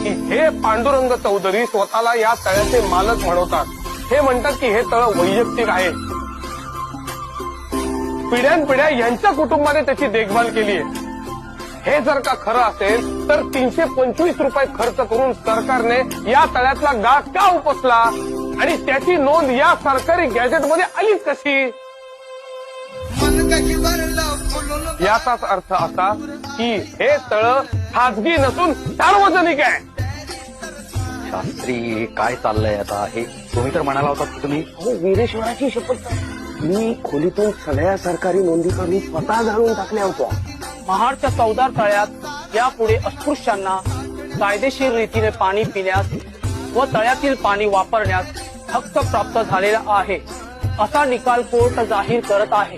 की हे पांडुरंग चौधरी स्वतःला या तळ्याचे मालक म्हणवतात. हे म्हणतात की हे तळ वैयक्तिक आहे. पिढ्यानपिढ्या यांच्या कुटुंबाने त्याची देखभाल केली आहे. हे जर का खरं असेल तर 325 रुपये खर्च करून सरकारने या तळ्यातला गाळ का उपसला आणि त्याची नोंद या सरकारी गॅजेटमध्ये आलीच कशी? याचाच अर्थ असा की हे तळ खाजगी नसून सार्वजनिक आहे. शास्त्री काय चाललंय आता? हे तुम्ही तर म्हणाला होता की तुम्ही वीरेश्वराची शपथ मी खोलीतून सगळ्या सरकारी नोंदी मी स्वतः जाणून टाकल्या होत्या. महाडच्या 14 तळ्यात यापुढे अस्पृश्यांना कायदेशीर रीतीने पाणी पिण्यास व तळ्यातील पाणी वापरण्यास हक्क प्राप्त झालेला आहे असा निकाल कोर्ट जाहीर करत आहे.